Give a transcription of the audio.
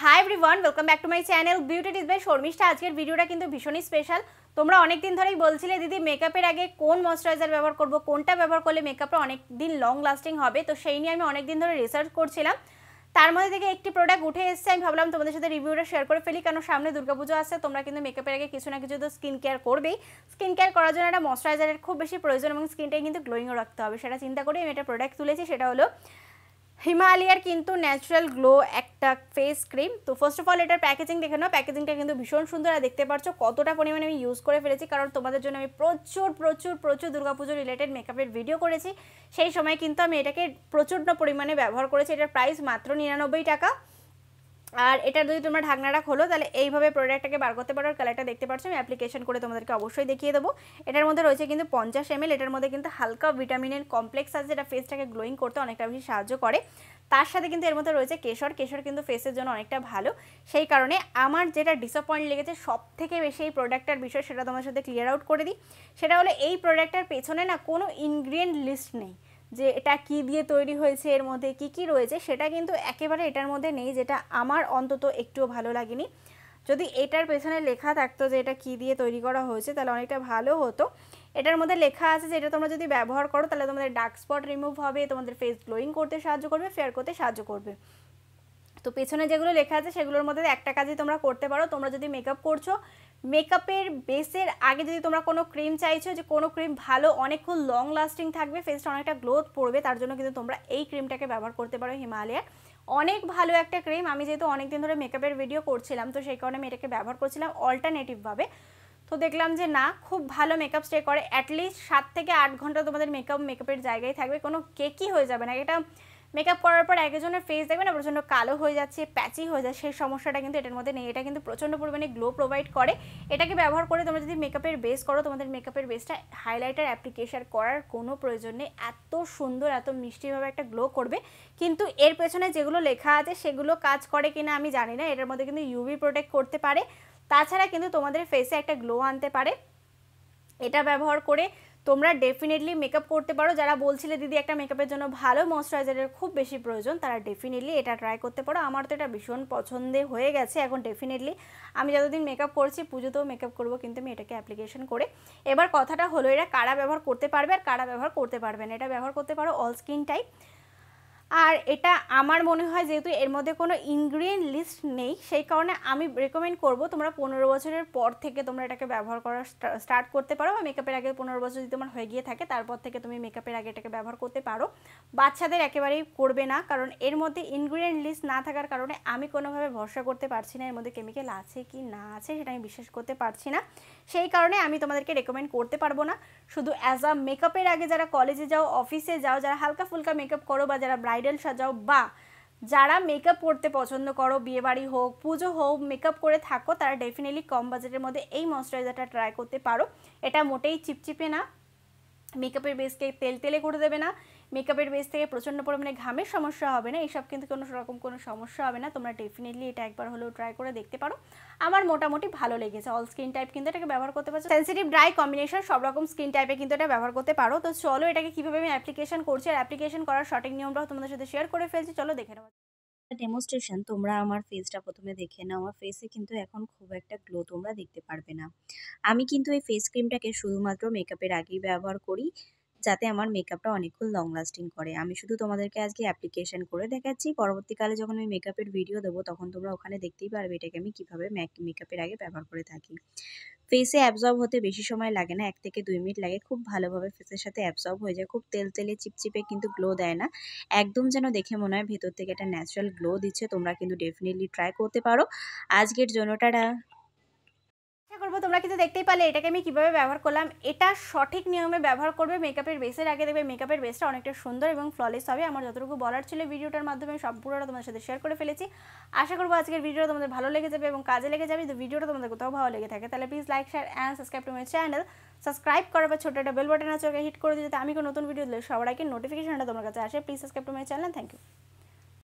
High everyone welcome back to my channel beauty tips by Sharmishtha. আজকের ভিডিওটা কিন্তু ভীষণই স্পেশাল। তোমরা অনেক দিন ধরেই বলছিলে দিদি মেকআপের আগে কোন ময়শ্চারাইজার ব্যবহার করব, কোনটা ব্যবহার করলে মেকআপটা অনেক দিন লং লাস্টিং হবে। তো সেই নিয়ে আমি অনেক দিন ধরে রিসার্চ করছিলাম, তার মধ্যে থেকে একটি প্রোডাক্ট উঠে এসেছে। আমি ভাবলাম তোমাদের সাথে রিভিউটা শেয়ার করে ফেলি, কারণ সামনে দুর্গাপুজো আসছে। তোমরা কিন্তু মেকআপের আগে কিছু না কিছু তো স্কিন কেয়ার করবেই। স্কিন কেয়ার করার জন্য একটা ময়শ্চারাইজারের খুব বেশি প্রয়োজন এবং স্কিনটাকে কিন্তু গ্লোয়িংও রাখতে হবে। সেটা চিন্তা করে আমি একটা প্রোডাক্ট তুলেছি, সেটা হলো হিমালয়ার কিন্তু ন্যাচারাল গ্লো একটা ফেস ক্রিম। তো ফার্স্ট অফ অল এটার প্যাকেজিং দেখে নাও। প্যাকেজিংটা কিন্তু ভীষণ সুন্দর, আর দেখতে পাচ্ছ কতটা পরিমাণে আমি ইউজ করে ফেলেছি, কারণ তোমাদের জন্য আমি প্রচুর দুর্গাপুজো রিলেটেড মেকআপের ভিডিও করেছি। সেই সময় কিন্তু আমি এটাকে প্রচণ্ড পরিমাণে ব্যবহার করেছি। এটার প্রাইস মাত্র 99 টাকা। আর এটা যদি তোমরা ঢাকনাটা খোলো তাহলে এইভাবে প্রোডাক্টটাকে বার করতে পারো। আর কালারটা দেখতে পাচ্ছ, আমি অ্যাপ্লিকেশন করে তোমাদেরকে অবশ্যই দেখিয়ে দেবো। এটার মধ্যে রয়েছে কিন্তু 50 ml। এটার মধ্যে কিন্তু হালকা ভিটামিনের কমপ্লেক্স আছে, যেটা ফেসটাকে গ্লোয়িং করতে অনেকটা বেশি সাহায্য করে। তার সাথে কিন্তু এর মধ্যে রয়েছে কেশর। কেশর কিন্তু ফেসের জন্য অনেকটা ভালো। সেই কারণে আমার যেটা ডিসঅ্যাপয়েন্ট লেগেছে সব থেকে বেশি এই প্রোডাক্টটার বিষয়, সেটা তোমার সাথে ক্লিয়ার আউট করে দিই। সেটা হলো এই প্রোডাক্টটার পেছনে না কোনো ইনগ্রিডিয়েন্ট লিস্ট নেই যে এটা কি দিয়ে তৈরি হয়েছে, এর মধ্যে কি কি রয়েছে, সেটা কিন্তু একেবারে এটার মধ্যে নেই, যেটা আমার অন্তত একটুও ভালো লাগেনি। যদি এটার পেছনে লেখা থাকতো যে এটা কি দিয়ে তৈরি করা হয়েছে তাহলে অনেকটা ভালো হতো। এটার মধ্যে লেখা আছে যে এটা তোমরা যদি ব্যবহার করো তাহলে তোমাদের ডার্ক স্পট রিমুভ হবে, তোমাদের ফেস গ্লোয়িং করতে সাহায্য করবে, ফেয়ার করতে সাহায্য করবে। তো পেছনে যেগুলো লেখা আছে সেগুলোর মধ্যে একটা কাজই তোমরা করতে পারো। তোমরা যদি মেকআপ করছো, মেকআপের বেসের আগে যদি তোমরা কোনো ক্রিম চাইছো যে কোনো ক্রিম ভালো অনেকক্ষণ লং লাস্টিং থাকবে, ফেসটা অনেকটা গ্লোথ পড়বে, তার জন্য কিন্তু তোমরা এই ক্রিমটাকে ব্যবহার করতে পারো। হিমালয়ার অনেক ভালো একটা ক্রিম। আমি যেহেতু অনেক দিন ধরে মেকআপের ভিডিও করছিলাম, তো সেই কারণে আমি এটাকে ব্যবহার করছিলাম অল্টারনেটিভভাবে। তো দেখলাম যে না, খুব ভালো মেকআপ স্টে করে। অ্যাটলিস্ট 7 থেকে 8 ঘন্টা তোমাদের মেকআপের জায়গায় থাকবে, কোনো কেকই হয়ে যাবে না। এটা মেকআপ করার পর একজনের ফেস দেখবে না প্রচণ্ড কালো হয়ে যাচ্ছে, প্যাচি হয়ে যায়, সেই সমস্যাটা কিন্তু এটার মধ্যে নেই। এটা কিন্তু প্রচণ্ড পরিমাণে গ্লো প্রোভাইড করে। এটাকে ব্যবহার করে তোমরা যদি মেকআপের বেস করো, তোমাদের মেকআপের বেসটা হাইলাইটার অ্যাপ্লিকেশন করার কোনো প্রয়োজন নেই। এত সুন্দর, এত মিষ্টিভাবে একটা গ্লো করবে। কিন্তু এর পেছনে যেগুলো লেখা আছে সেগুলো কাজ করে কিনা আমি জানি না। এটার মধ্যে কিন্তু ইউভি প্রোটেক্ট করতে পারে, তাছাড়া কিন্তু তোমাদের ফেসে একটা গ্লো আনতে পারে। এটা ব্যবহার করে তোমরা ডেফিনেটলি মেকআপ করতে পারো। যারা বলছিলে দিদি একটা মেকআপের জন্য ভালো ময়শ্চারাইজারের খুব বেশি প্রয়োজন, তারা ডেফিনেটলি এটা ট্রাই করতে পারো। আমার তো এটা ভীষণ পছন্দে হয়ে গেছে। এখন ডেফিনেটলি আমি যতদিন মেকআপ করছি, পুজোতেও মেকআপ করবো কিন্তু আমি এটাকে অ্যাপ্লিকেশন করে। এবার কথাটা হলো এটা কারা ব্যবহার করতে পারবে আর কারা ব্যবহার করতে পারবে না। এটা ব্যবহার করতে পারো অল স্কিন টাইপ। আর এটা আমার মনে হয় যেহেতু এর মধ্যে কোনো ইনগ্রিডিয়েন্ট লিস্ট নেই, সেই কারণে আমি রেকমেন্ড করব তোমরা 15 বছরের পর থেকে তোমরা এটাকে ব্যবহার করা স্টার্ট করতে পারো। বা মেকআপের আগে 15 বছর যদি তোমার হয়ে গিয়ে থাকে, তারপর থেকে তুমি মেকআপের আগে এটাকে ব্যবহার করতে পারো। বাচ্চাদের একেবারেই করবে না, কারণ এর মধ্যে ইনগ্রিডিয়েন্ট লিস্ট না থাকার কারণে আমি কোনোভাবে ভরসা করতে পারছি না এর মধ্যে কেমিক্যাল আছে কি না আছে, সেটা আমি বিশ্বাস করতে পারছি না। সেই কারণে আমি তোমাদেরকে রেকমেন্ড করতে পারবো না। শুধু অ্যাজ আ মেকআপের আগে যারা কলেজে যাও, অফিসে যাও, যারা হালকা ফুলকা মেকআপ করো, বা যারা ব্রাইডাল সাজাও, বা যারা মেকআপ করতে পছন্দ করো, বিয়েবাড়ি হোক, পুজো হোক, মেকআপ করে থাকো, তারা ডেফিনেটলি কম বাজেটের মধ্যে এই ময়শ্চারাইজারটা ট্রাই করতে পারো। এটা মোটেই চিপচিপে না, মেকআপের বেসকে তেলে করে দেবে না, মেকআপের বেস থেকে প্রচণ্ড পরিমাণে ঘামের সমস্যা হবে না, এইসব কিন্তু কোনো রকম কোনো সমস্যা হবে না। তোমরা ডেফিনেটলি এটা একবার হলেও ট্রাই করে দেখতে পারো। আমার মোটামুটি ভালো লেগেছে। অল স্কিন টাইপ কিন্তু এটাকে ব্যবহার করতে পারছো, সেন্সিটিভ ড্রাই কম্বিনেশন সব রকম স্কিন টাইপে কিন্তু এটা ব্যবহার করতে পারো। তো চলো এটাকে কীভাবে আমি অ্যাপ্লিকেশন করছি আর অ্যাপ্লিকেশন করার সঠিক নিয়মটাও তোমাদের সাথে শেয়ার করে ফেলছি। চলো দেখে নেওয়া ডেমনস্ট্রেশন। তোমরা আমার ফেসটা প্রথমে দেখে নাও। আমার ফেসে কিন্তু এখন খুব একটা গ্লো তোমরা দেখতে পারবে না। আমি কিন্তু এই ফেস ক্রিমটাকে শুধুমাত্র মেকআপের আগেই ব্যবহার করি, যাতে আমার মেকআপটা অনেকক্ষণ লং লাস্টিং করে। আমি শুধু তোমাদেরকে আজকে অ্যাপ্লিকেশন করে দেখাচ্ছি। পরবর্তীকালে যখন আমি মেকআপের ভিডিও দেবো তখন তোমরা ওখানে দেখতেই পারবে এটাকে আমি কীভাবে মেকআপের আগে ব্যবহার করে থাকি। ফেসে অ্যাবজর্ব হতে বেশি সময় লাগে না, 1 থেকে 2 মিনিট লাগে। খুব ভালোভাবে ফেসের সাথে অ্যাবজর্ব হয়ে যায়। খুব তেলে চিপচিপে কিন্তু গ্লো দেয় না, একদম যেন দেখে মনে হয় ভেতর থেকে একটা ন্যাচারাল গ্লো দিচ্ছে। তোমরা কিন্তু ডেফিনেটলি ট্রাই করতে পারো। আজকের জন্য টাটা। করবো। তোমরা কিন্তু দেখতেই পারলে এটাকে আমি কিভাবে ব্যবহার করলাম। এটা সঠিক নিয়মে ব্যবহার করবে মেকআপের বেসের আগে, দেখবে মেকআপের বেসটা অনেকটা সুন্দর এবং ফ্ললেস হবে। আমার যতটুকু বলার ছিল ভিডিওটার মাধ্যমে সম্পূর্ণটা তোমাদের সাথে শেয়ার করে ফেলেছি। আশা করবো আজকের ভিডিওটা তোমাদের ভালো লেগে যাবে এবং কাজে লেগে যাবে। যদি ভিডিওটা তোমাদের কোথাও ভালো লেগে থাকে তাহলে please like, share and subscribe to my channel. Subscribe করার পর ছোটো একটা বেল বাটন আছে, ওকে হিট করে দিতে আমি কোনো নতুন ভিডিও দিলে সবার আগে নোটিফিকেশনটা তোমার কাছে আসে। Please subscribe to my channel. Thank you.